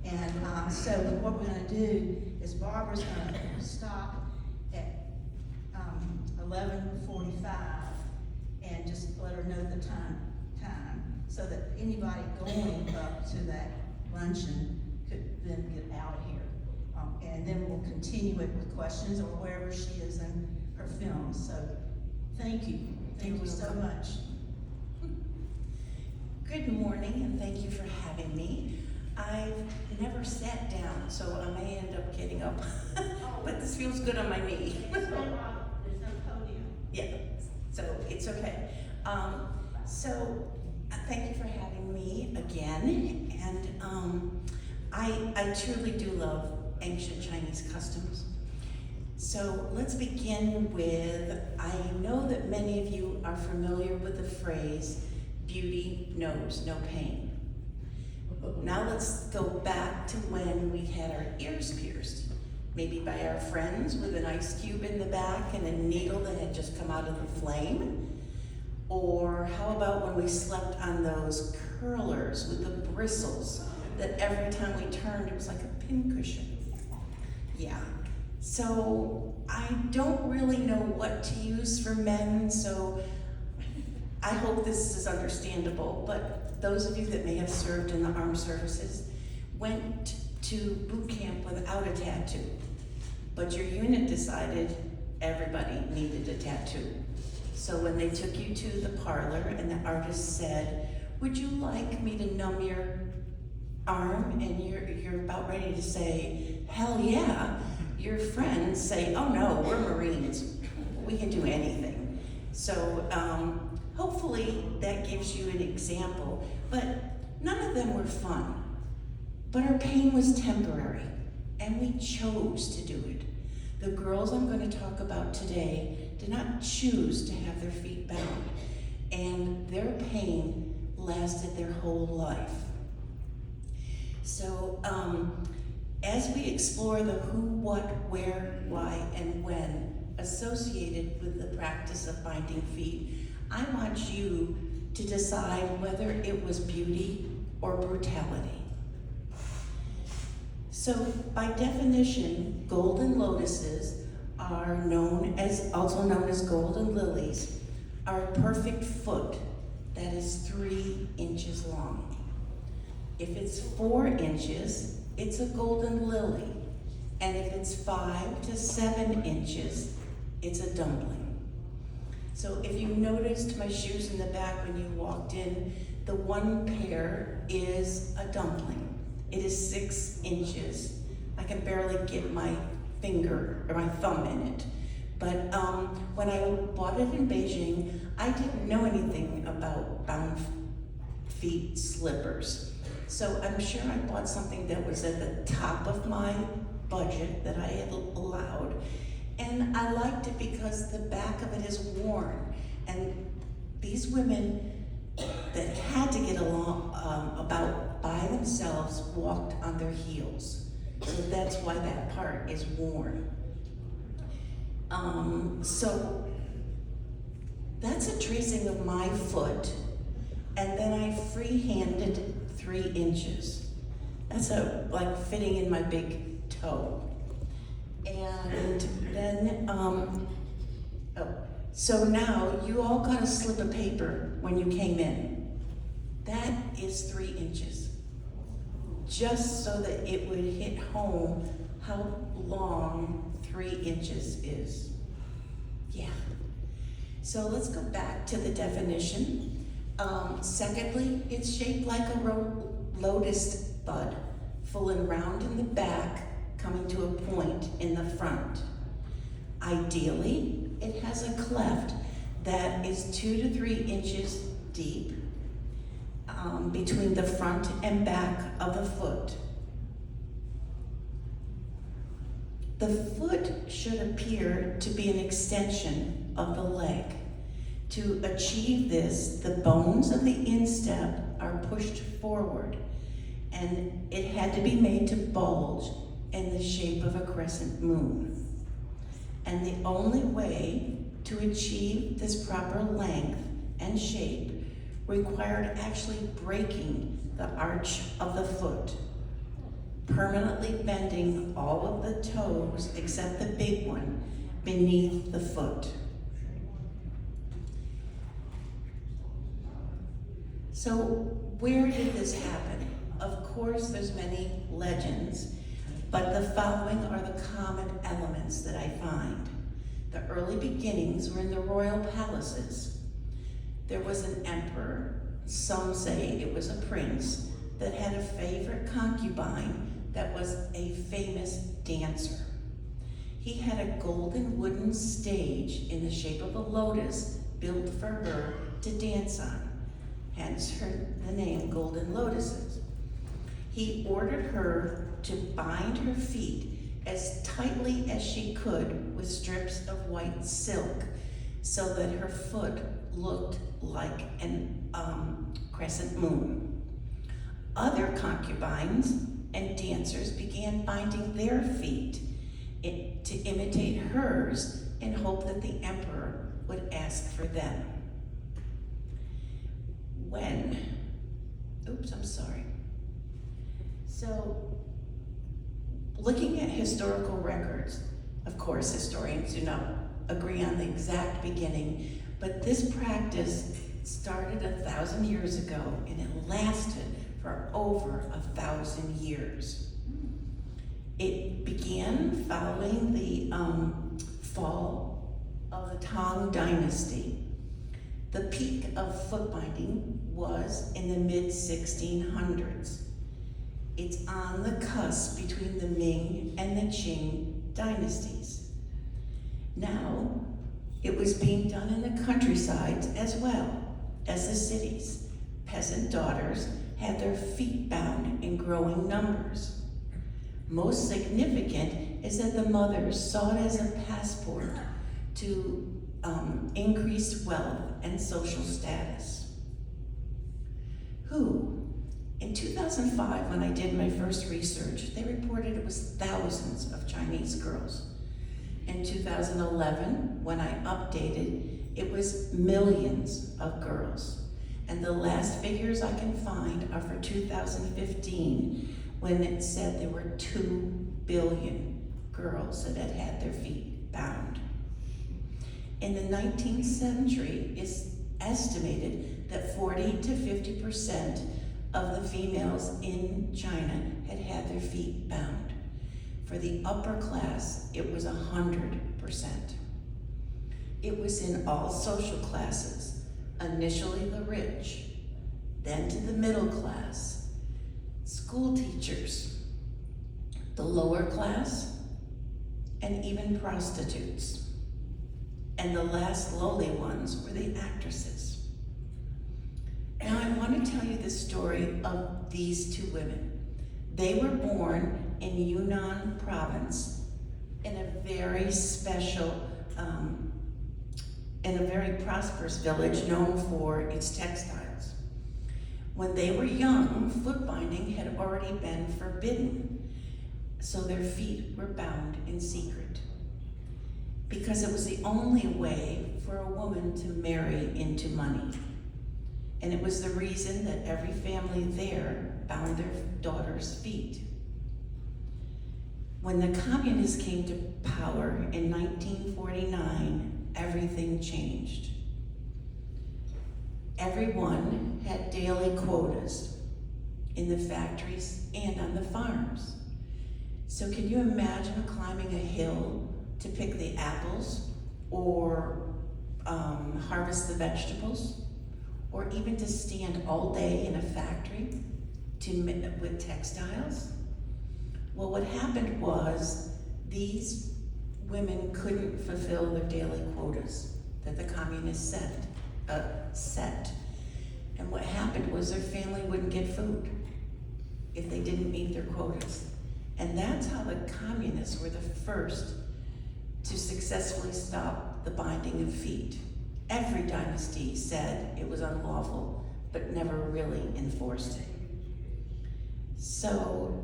And so what we're going to do is Barbara's going to stop at 11:45 and just let her know the time, so that anybody going up to that luncheon could then get out of here. And then we'll continue it with questions or wherever she is in her film. So thank you. Thank you so much. Good morning, and thank you for having me. I've never sat down, so I may end up getting up, but this feels good on my knee. There's no podium. Yeah, so it's okay. Thank you for having me again, and I truly do love ancient Chinese customs. So let's begin with, I know that many of you are familiar with the phrase, beauty knows no pain. Now let's go back to when we had our ears pierced, maybe by our friends with an ice cube in the back and a needle that had just come out of the flame. Or how about when we slept on those curlers with the bristles that every time we turned it was like a pincushion. Yeah. So I don't really know what to use for men, so I hope this is understandable, but those of you that may have served in the armed services went to boot camp without a tattoo, but your unit decided everybody needed a tattoo. So when they took you to the parlor and the artist said, would you like me to numb your arm? And you're about ready to say, hell yeah. Your friends say, oh no, we're Marines. We can do anything. So hopefully that gives you an example, but none of them were fun. But our pain was temporary, and we chose to do it. The girls I'm going to talk about today did not choose to have their feet bound, and their pain lasted their whole life. So as we explore the who, what, where, why, and when associated with the practice of binding feet, I want you to decide whether it was beauty or brutality. So by definition, golden lotuses are also known as golden lilies, are a perfect foot that is 3 inches long. If it's 4 inches, it's a golden lily. And if it's 5 to 7 inches, it's a dumpling. So if you noticed my shoes in the back when you walked in, the one pair is a dumpling. It is 6 inches. I can barely get my finger or my thumb in it. But when I bought it in Beijing, I didn't know anything about bound feet slippers. So I'm sure I bought something that was at the top of my budget that I had allowed. And I liked it because the back of it is worn. And these women that had to get along about by themselves walked on their heels. So that's why that part is worn. So that's a tracing of my foot, and then I free-handed 3 inches. That's like fitting in my big toe. And then, so now you all got a slip of paper when you came in. That is 3 inches. Just so that it would hit home how long 3 inches is. Yeah. So let's go back to the definition. Secondly, it's shaped like a lotus bud, full and round in the back, coming to a point in the front. Ideally, it has a cleft that is 2 to 3 inches deep between the front and back of the foot. The foot should appear to be an extension of the leg. To achieve this, the bones of the instep are pushed forward, and it had to be made to bulge in the shape of a crescent moon. And the only way to achieve this proper length and shape required actually breaking the arch of the foot. permanently bending all of the toes except the big one beneath the foot. So where did this happen? Of course, there's many legends, but the following are the common elements that I find. The early beginnings were in the royal palaces. There was an emperor, some say it was a prince, that had a favorite concubine that was a famous dancer. He had a golden wooden stage in the shape of a lotus built for her to dance on, hence the name Golden Lotuses. He ordered her to bind her feet as tightly as she could with strips of white silk so that her foot looked like an crescent moon. Other concubines and dancers began binding their feet to imitate hers in hope that the emperor would ask for them. So, looking at historical records, of course, historians do not agree on the exact beginning, but this practice started 1,000 years ago and it lasted for over 1,000 years. It began following the fall of the Tang Dynasty. The peak of foot binding was in the mid-1600s. It's on the cusp between the Ming and the Qing dynasties. Now, it was being done in the countrysides as well as the cities. Peasant daughters had their feet bound in growing numbers. Most significant is that the mothers saw it as a passport to increased wealth and social status. In 2005, when I did my first research, they reported it was thousands of Chinese girls. In 2011, when I updated, it was millions of girls. And the last figures I can find are for 2015, when it said there were 2 billion girls that had had their feet bound. In the 19th century, it's estimated that 40 to 50% of the females in China had had their feet bound. For the upper class, it was 100%. It was in all social classes, initially the rich, then to the middle class, school teachers, the lower class, and even prostitutes. And the last lowly ones were the actresses. Now I want to tell you the story of these 2 women. They were born in Yunnan province in a very special, in a very prosperous village known for its textiles. When they were young, foot binding had already been forbidden, so their feet were bound in secret, because it was the only way for a woman to marry into money. And it was the reason that every family there bound their daughters' feet. When the communists came to power in 1949, everything changed. Everyone had daily quotas in the factories and on the farms. So can you imagine climbing a hill to pick the apples or harvest the vegetables? Or even to stand all day in a factory with textiles? Well, what happened was these women couldn't fulfill their daily quotas that the communists set. And what happened was their family wouldn't get food if they didn't meet their quotas. And that's how the communists were the first to successfully stop the binding of feet. Every dynasty said it was unlawful, but never really enforced it. So,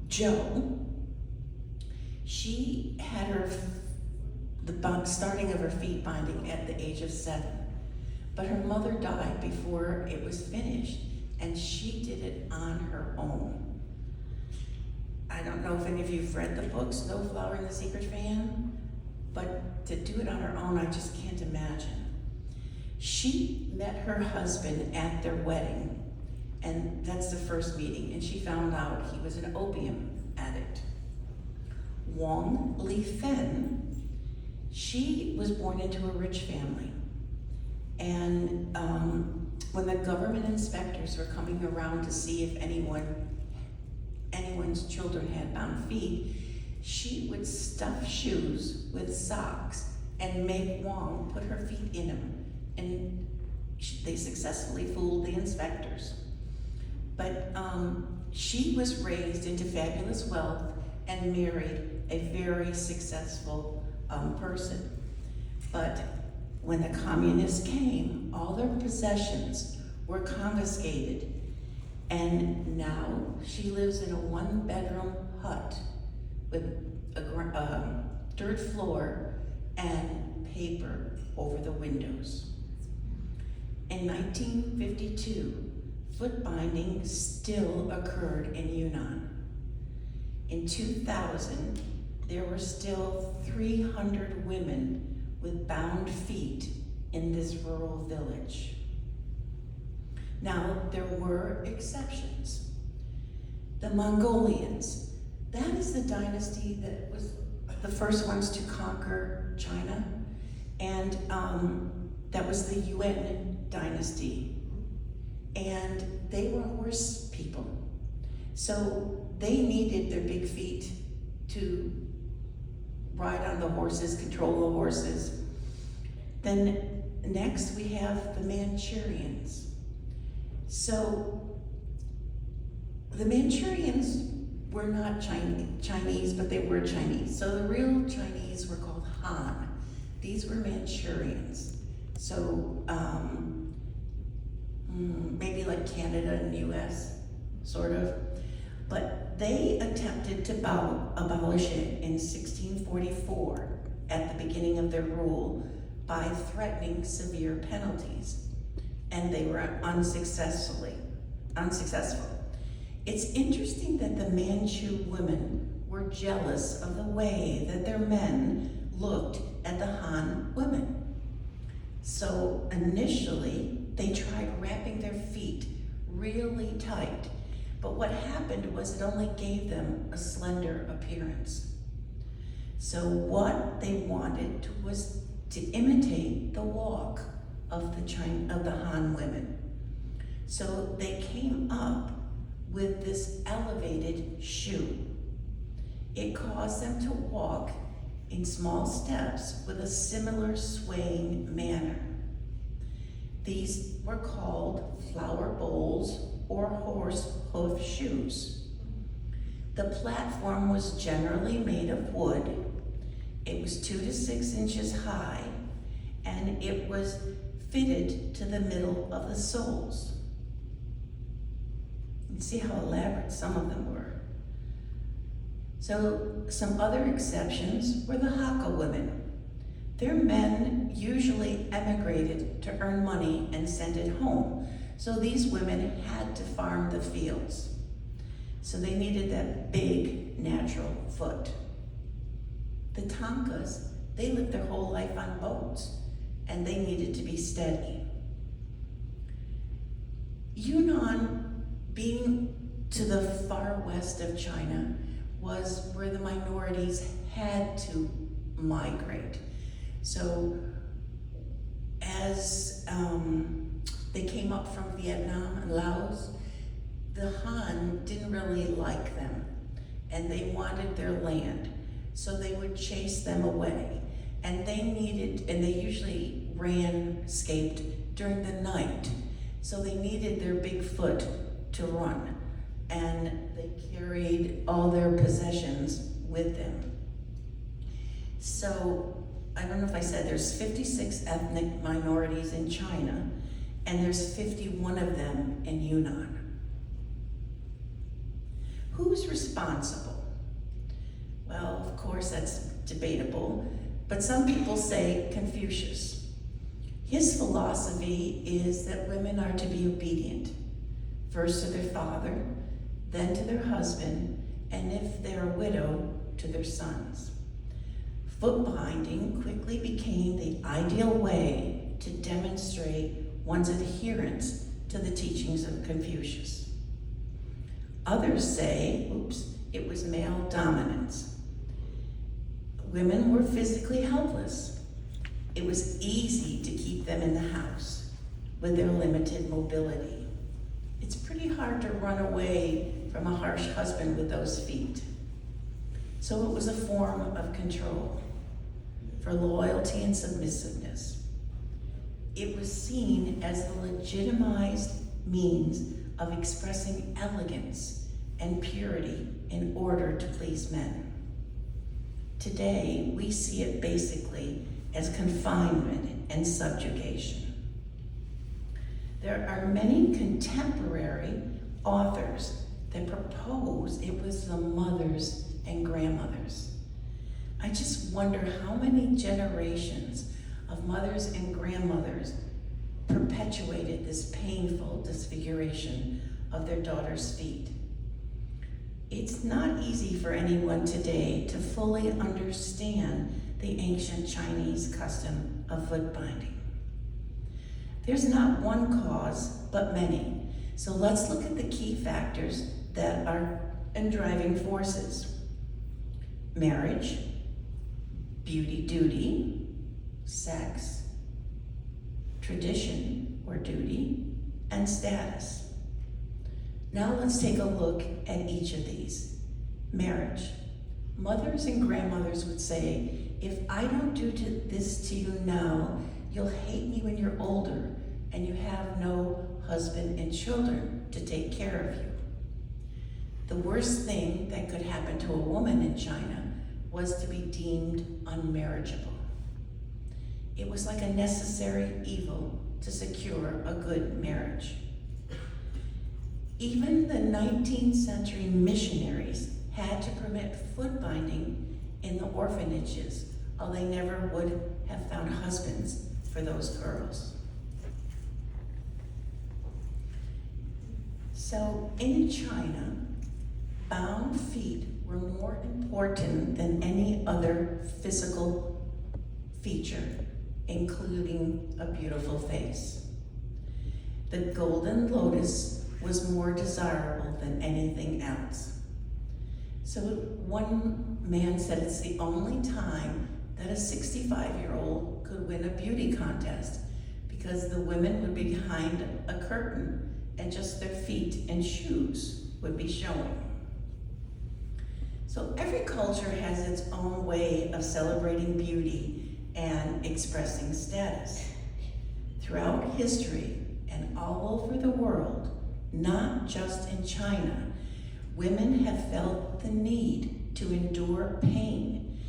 Jo, she had the starting of her feet binding at the age of 7, but her mother died before it was finished, and she did it on her own. I don't know if any of you've read the book, Snowflower and the Secret Fan, but to do it on her own, I just can't imagine. She met her husband at their wedding, and that's the first meeting, and she found out he was an opium addict. Wong Li Fen, she was born into a rich family, and when the government inspectors were coming around to see if anyone's children had bound feet, she would stuff shoes with socks and make Wong put her feet in them, and they successfully fooled the inspectors. But she was raised into fabulous wealth and married a very successful person. But when the communists came, all their possessions were confiscated, and now she lives in a one-bedroom hut with a dirt floor and paper over the windows. In 1952, foot binding still occurred in Yunnan. In 2000, there were still 300 women with bound feet in this rural village. Now, there were exceptions. The Mongolians, that is the dynasty that was the first ones to conquer China, and that was the Yuan dynasty. And they were horse people. So they needed their big feet to ride on the horses, control the horses. Then next we have the Manchurians. So the Manchurians were not Chinese, but they were Chinese. So the real Chinese were called Han. These were Manchurians. So maybe like Canada and US, sort of. But they attempted to abolish it in 1644 at the beginning of their rule by threatening severe penalties, and they were unsuccessful. It's interesting that the Manchu women were jealous of the way that their men looked at the Han women. So initially, they tried wrapping their feet really tight, but what happened was it only gave them a slender appearance. So what they wanted was to imitate the walk of the Han women. So they came up with this elevated shoe. It caused them to walk in small steps with a similar swaying manner. These were called flower bowls or horse hoof shoes. The platform was generally made of wood. It was 2 to 6 inches high, and it was fitted to the middle of the soles. You see how elaborate some of them were. So some other exceptions were the Hakka women. Their men usually emigrated to earn money and send it home. So these women had to farm the fields. So they needed that big natural foot. The Tankas, they lived their whole life on boats, and they needed to be steady. Yunnan, being to the far west of China, was where the minorities had to migrate. So as they came up from Vietnam and Laos, the Han didn't really like them, and they wanted their land. So they would chase them away, and they usually escaped during the night. So they needed their big foot to run, and they carried all their possessions with them. So I don't know if I said there's 56 ethnic minorities in China, and there's 51 of them in Yunnan. Who's responsible? Well, of course, that's debatable, but some people say Confucius. His philosophy is that women are to be obedient, first to their father, then to their husband, and if they're a widow, to their sons. Foot binding quickly became the ideal way to demonstrate one's adherence to the teachings of Confucius. Others say, it was male dominance. Women were physically helpless. It was easy to keep them in the house with their limited mobility. It's pretty hard to run away from a harsh husband with those feet. So it was a form of control for loyalty and submissiveness. It was seen as the legitimized means of expressing elegance and purity in order to please men. Today, we see it basically as confinement and subjugation. There are many contemporary authors that propose it was the mothers and grandmothers. I just wonder how many generations of mothers and grandmothers perpetuated this painful disfiguration of their daughters' feet. It's not easy for anyone today to fully understand the ancient Chinese custom of foot binding. There's not one cause, but many. So let's look at the key factors that are driving forces. Marriage, beauty duty, sex, tradition or duty, and status. Now let's take a look at each of these. Marriage. Mothers and grandmothers would say, if I don't do this to you now, you'll hate me when you're older and you have no husband and children to take care of you. The worst thing that could happen to a woman in China was to be deemed unmarriageable. It was like a necessary evil to secure a good marriage. Even the 19th century missionaries had to permit foot binding in the orphanages, or they never would have found husbands for those girls. So in China, bound feet were more important than any other physical feature, including a beautiful face. The golden lotus was more desirable than anything else. So one man said it's the only time that a 65-year-old could win a beauty contest because the women would be behind a curtain and just their feet and shoes would be showing. So every culture has its own way of celebrating beauty and expressing status. Throughout history and all over the world, not just in China, women have felt the need to endure pain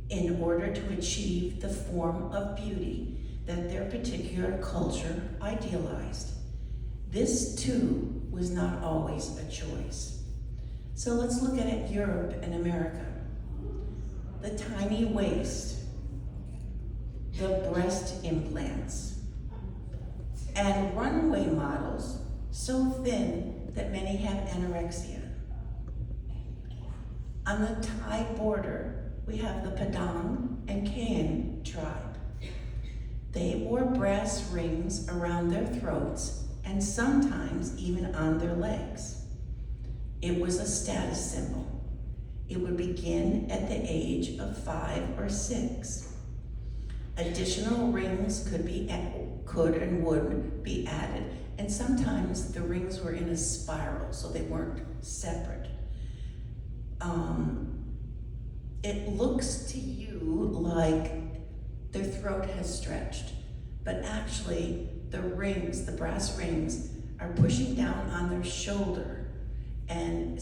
in order to achieve the form of beauty that their particular culture idealized. This too was not always a choice. So let's look at Europe and America. The tiny waist, the breast implants, and runway models so thin that many have anorexia. On the Thai border, we have the Padang and Kayan tribe. They wore brass rings around their throats and sometimes even on their legs. It was a status symbol. It would begin at the age of 5 or 6. Additional rings could and would be added, and sometimes the rings were in a spiral, so they weren't separate. It looks to you like their throat has stretched, but actually the rings, the brass rings, are pushing down on their shoulder and